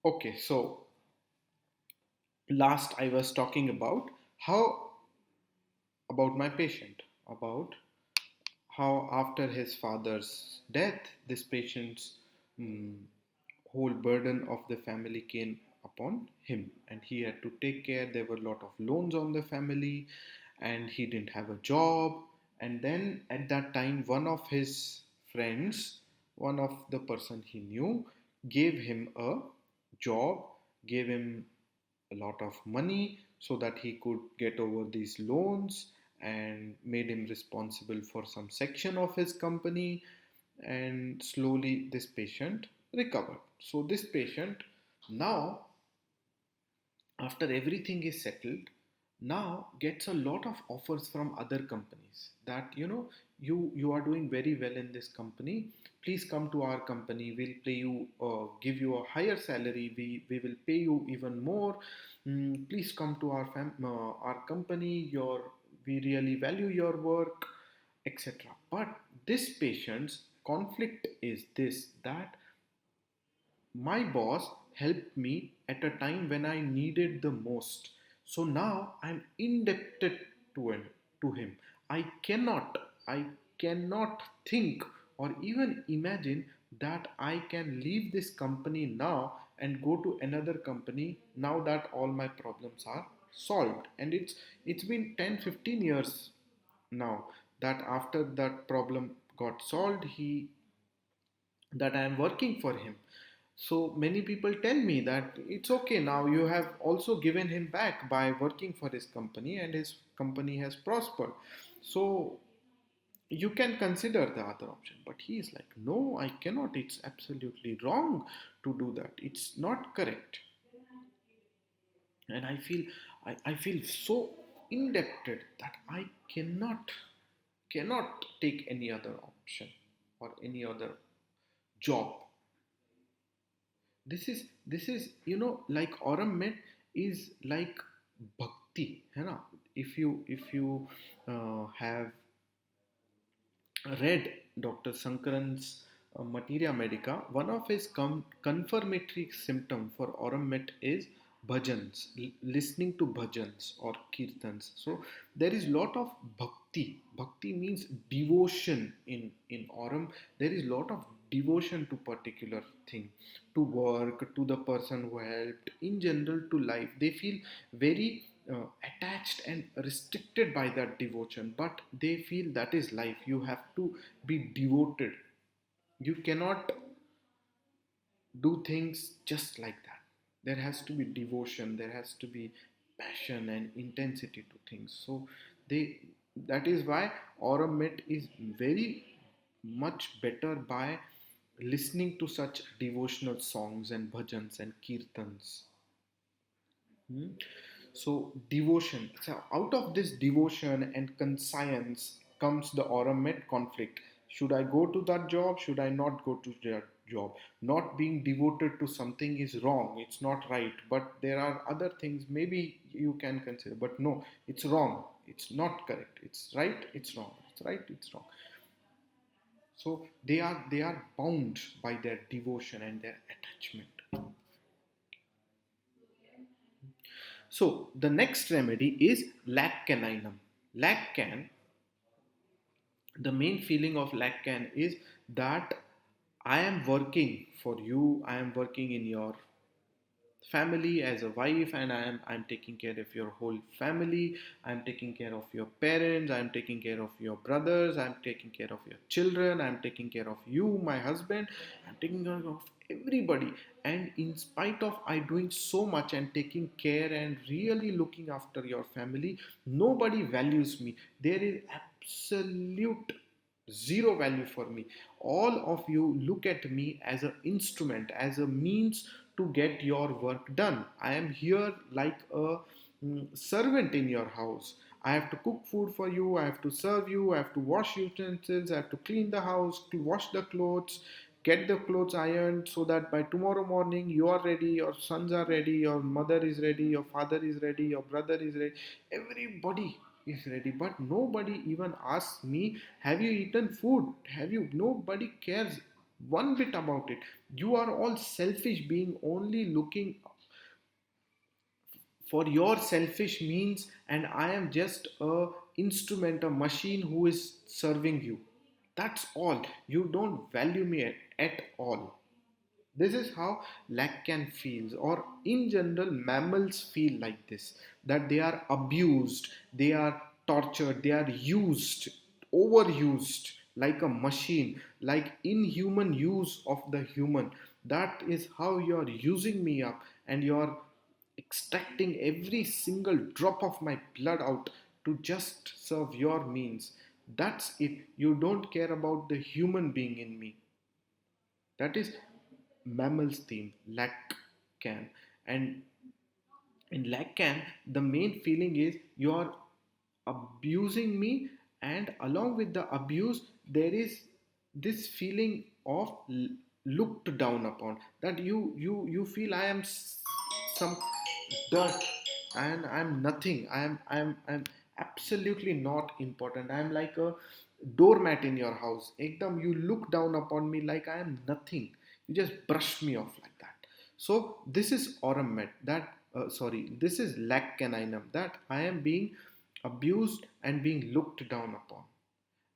Okay, so last I was talking about how about my patient, about how after his father's death, this patient's mm, whole burden of the family came upon him, and he had to take care. There were a lot of loans on the family, and he didn't have a job. And then at that time, one of his friends, one of the person he knew, gave him a job, gave him a lot of money so that he could get over these loans, and made him responsible for some section of his company. And slowly this patient recovered. So this patient now, after everything is settled, now gets a lot of offers from other companies that, you are doing very well in this company, please come to our company, we'll pay you, give you a higher salary, we will pay you even more. Please come to our company, we really value your work, etc. But this patient's conflict is this, that my boss helped me at a time when I needed the most. So now I'm indebted to him. I cannot, I cannot think or even imagine that I can leave this company now and go to another company now that all my problems are solved. And it's been 10-15 years now that after that problem got solved, he that I am working for him. So many people tell me that it's okay, now you have also given him back by working for his company, and his company has prospered. So you can consider the other option. But he is like, no, I cannot. It's absolutely wrong to do that. It's not correct. And I feel so indebted that I cannot take any other option or any other job. This is like Aurum met is like bhakti, है ना? If you have read Dr. Sankaran's Materia Medica, one of his confirmatory symptom for Aurum met is bhajans, listening to bhajans or kirtans. So there is lot of bhakti. Bhakti means devotion in Aurum. There is lot of devotion to particular thing, to work, to the person who helped, in general to life. They feel very attached and restricted by that devotion, but they feel that is life. You have to be devoted. You cannot do things just like that. There has to be devotion, there has to be passion and intensity to things. So they that is why Aurum Met is very much better by listening to such devotional songs and bhajans and kirtans. Hmm? So devotion. So out of this devotion and conscience comes the Aurum conflict. Should I go to that job? Should I not go to that job? Not being devoted to something is wrong. It's not right. But there are other things maybe you can consider. But no, it's wrong. It's not correct. It's right. It's wrong. It's right. It's wrong. So they are bound by their devotion and their attachment. So the next remedy is lac caninum. Lac can, the main feeling of lac can is that I am working for you, I am working in your family as a wife, and I'm taking care of your whole family. I'm taking care of your parents, I'm taking care of your brothers, I'm taking care of your children, I'm taking care of you, my husband, I'm taking care of everybody. And in spite of I doing so much and taking care and really looking after your family, nobody values me. There is absolute zero value for me. All of you look at me as an instrument, as a means to get your work done. I am here like a servant in your house. I have to cook food for you, I have to serve you, I have to wash utensils, I have to clean the house, to wash the clothes, get the clothes ironed so that by tomorrow morning you are ready, your sons are ready, your mother is ready, your father is ready, your brother is ready, everybody is ready. But nobody even asks me, have you eaten food? Have you? Nobody cares one bit about it. You are all selfish being, only looking for your selfish means, and I am just a instrument, a machine who is serving you. That's all. You don't value me at all. This is how Lacan feels, or in general, mammals feel like this, that they are abused, they are tortured, they are used, overused like a machine, like inhuman use of the human. That is how you're using me up, and you're extracting every single drop of my blood out to just serve your means. That's it. You don't care about the human being in me. That is mammal's theme, Lacan. And in Lacan, the main feeling is you are abusing me, and along with the abuse, there is this feeling of looked down upon. That you feel I am some dirt, and I'm nothing. I'm absolutely not important. I'm like a doormat in your house. Ekdam, you look down upon me like I am nothing. You just brush me off like that. So this is Aurum that this is lac caninum, that I am being abused and being looked down upon.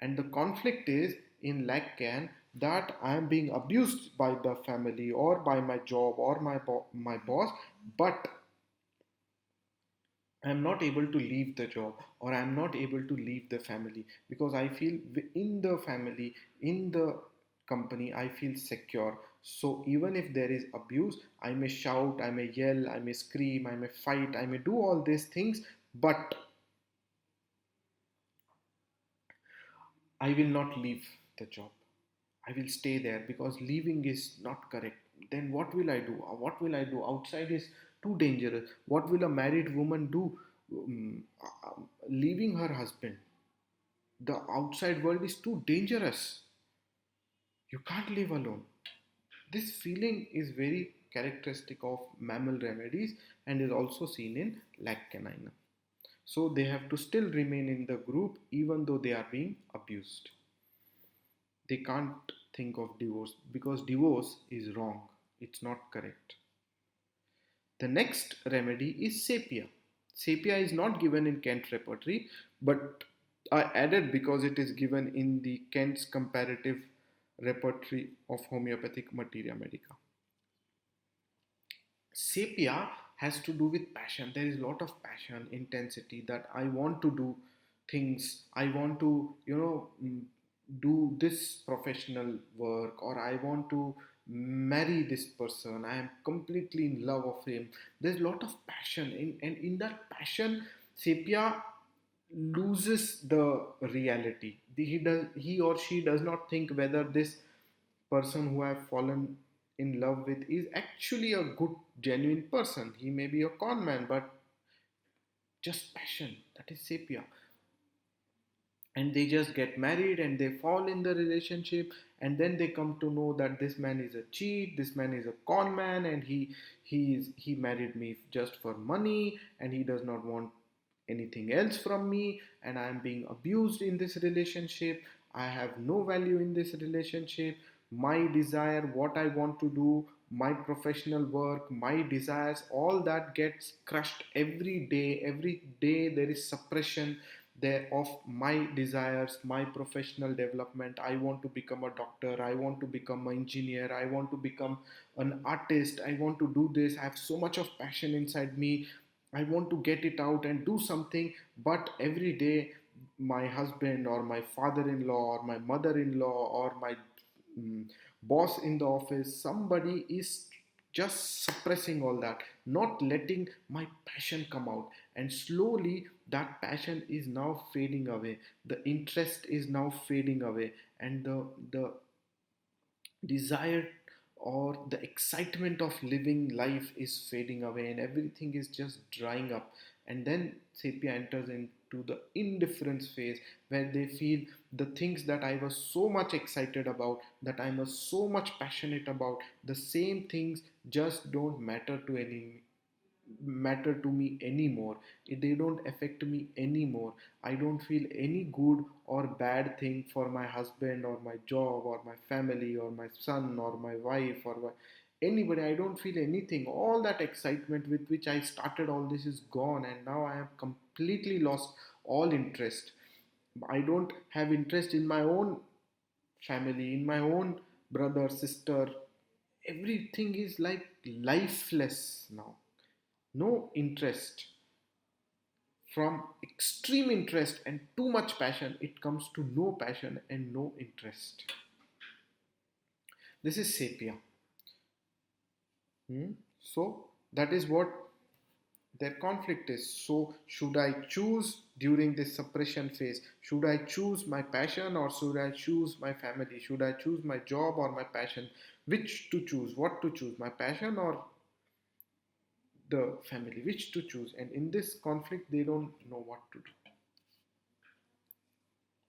And the conflict is in Lacan that I am being abused by the family or by my job or my boss, but I am not able to leave the job, or I am not able to leave the family, because I feel in the family, in the company, I feel secure. So even if there is abuse, I may shout, I may yell, I may scream, I may fight, I may do all these things, but I will not leave the job. I will stay there, because leaving is not correct. Then what will I do? What will I do? Outside is too dangerous. What will a married woman do? Leaving her husband. The outside world is too dangerous. You can't live alone. This feeling is very characteristic of mammal remedies and is also seen in lac canine. So they have to still remain in the group even though they are being abused. They can't think of divorce because divorce is wrong. It's not correct. The next remedy is Sepia. Sepia is not given in Kent repertory, but I added because it is given in the Kent's comparative repertory of homeopathic materia medica. Sepia has to do with passion. There is a lot of passion, intensity, that I want to do things. I want to, do this professional work, or I want to marry this person. I am completely in love of him. There's a lot of passion, and in that passion, Sepia loses the reality. He or she does not think whether this person who I have fallen in love with is actually a good, genuine person. He may be a con man, but just passion. That is Sepia. And they just get married and they fall in the relationship, and then they come to know that this man is a cheat, this man is a con man, and he married me just for money, and he does not want anything else from me, and I am being abused in this relationship. I have no value in this relationship. My desire, what I want to do, my professional work, my desires, all that gets crushed every day. Every day there is suppression there of my desires, my professional development. I want to become a doctor, I want to become an engineer, I want to become an artist, I want to do this. I have so much of passion inside me. I want to get it out and do something, but every day my husband or my father-in-law or my mother-in-law or my mm, boss in the office, somebody is just suppressing all that, not letting my passion come out. And slowly that passion is now fading away, the interest is now fading away, and the desire or the excitement of living life is fading away, and everything is just drying up. And then Sepia enters into the indifference phase, where they feel the things that I was so much excited about, that I was so much passionate about, the same things just don't matter to matter to me anymore. They don't affect me anymore. I don't feel any good or bad thing for my husband or my job or my family or my son or my wife or anybody. I don't feel anything. All that excitement with which I started all this is gone, and now I have completely lost all interest. I don't have interest in my own family, in my own brother, sister. Everything is like lifeless now. No interest. From extreme interest and too much passion, it comes to no passion and no interest. This is Sepia. So that is what their conflict is. So should I choose during this suppression phase? Should I choose my passion or should I choose my family? Should I choose my job or my passion? Which to choose? What to choose? My passion or the family? Which to choose? And in this conflict, they don't know what to do.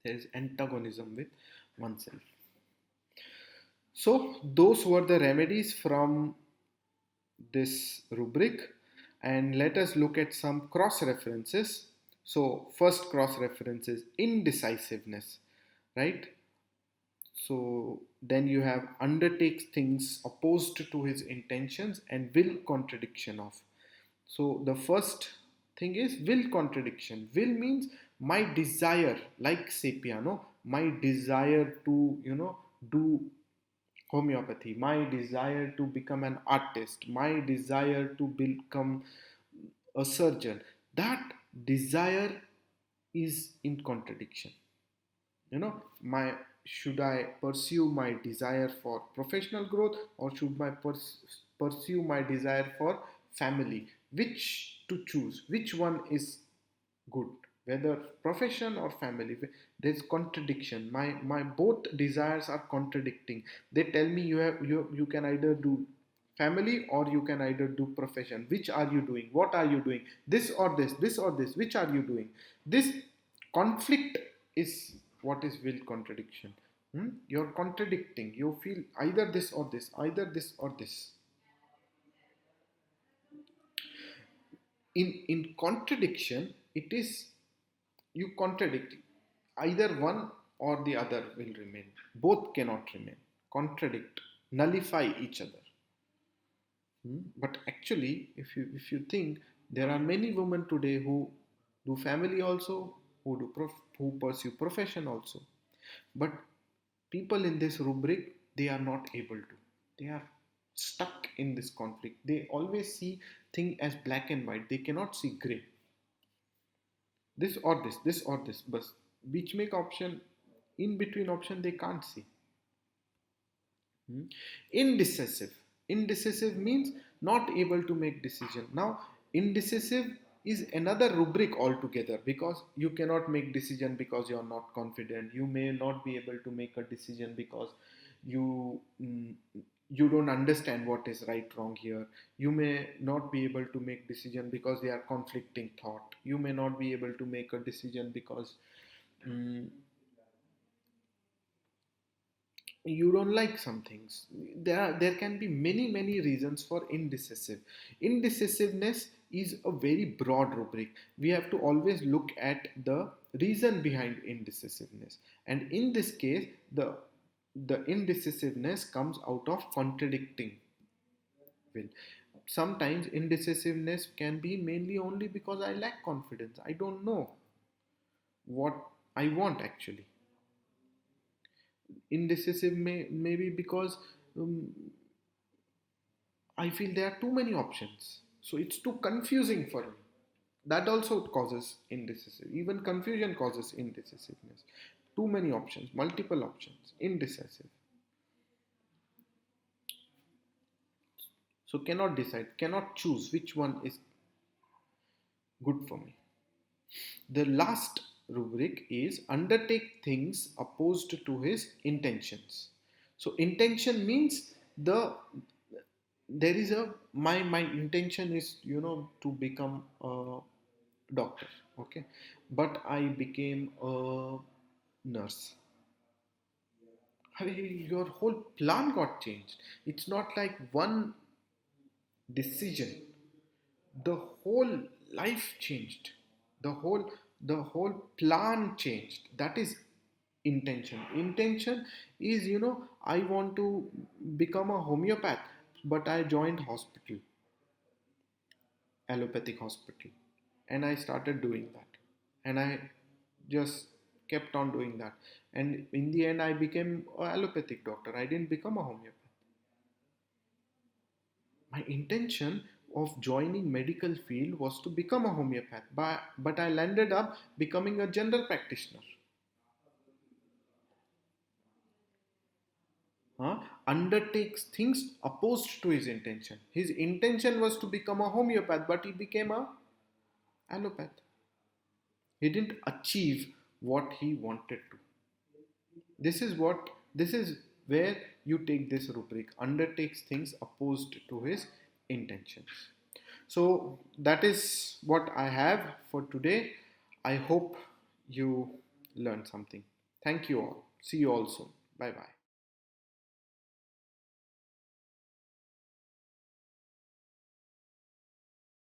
There is antagonism with oneself. So those were the remedies from this rubric, and let us look at some cross references. So first cross reference is indecisiveness, right? So then you have undertakes things opposed to his intentions and will contradiction of. So the first thing is will contradiction. Will means my desire, like Sepia, no, my desire to do homeopathy, my desire to become an artist, my desire to become a surgeon. That desire is in contradiction. My should I pursue my desire for professional growth or should I pursue my desire for family? Which to choose? Which one is good, whether profession or family? There's contradiction. My both desires are contradicting. They tell me you can either do family or you can either do profession. Which are you doing? What are you doing? This or this, which are you doing? This conflict is what is will contradiction. You're contradicting. You feel either this or this, either this or this. In contradiction, it is you contradict. Either one or the other will remain. Both cannot remain. Contradict, nullify each other. But actually, if you think, there are many women today who do family also, who pursue profession also. But people in this rubric, they are not able to. They are stuck in this conflict. They always see thing as black and white. They cannot see gray. This or this, but which make option, in between option they can't see. Indecisive. Indecisive means not able to make decision. Now indecisive is another rubric altogether, because you cannot make decision because you are not confident. You may not be able to make a decision because you you don't understand what is right wrong here. You may not be able to make decision because they are conflicting thought. You may not be able to make a decision because mm, you don't like some things. There can be many reasons for indecisiveness is a very broad rubric. We have to always look at the reason behind indecisiveness, and in this case the indecisiveness comes out of contradicting will. Sometimes indecisiveness can be mainly only because I lack confidence. I don't know what I want actually. Indecisive maybe because um, I feel there are too many options, so it's too confusing for me. That also causes indecisive. Even confusion causes indecisiveness. Too many options, multiple options, indecisive. So cannot decide, cannot choose which one is good for me. The last rubric is undertake things opposed to his intentions. So intention means there is a my intention is to become a doctor, okay, but I became a nurse. Your whole plan got changed. It's not like one decision. the whole life changed. The whole plan changed. That is intention. Intention is, I want to become a homeopath, but I joined hospital, allopathic hospital, and I started doing that, and I just kept on doing that, and in the end I became a allopathic doctor. I didn't become a homeopath. My intention of joining medical field was to become a homeopath, but I landed up becoming a general practitioner. Undertakes things opposed to his intention. His intention was to become a homeopath, but he became a allopath. He didn't achieve what he wanted to. This is where you take this rubric: undertakes things opposed to his intentions. So that is what I have for today. I hope you learned something. Thank you all. See you all soon. Bye bye.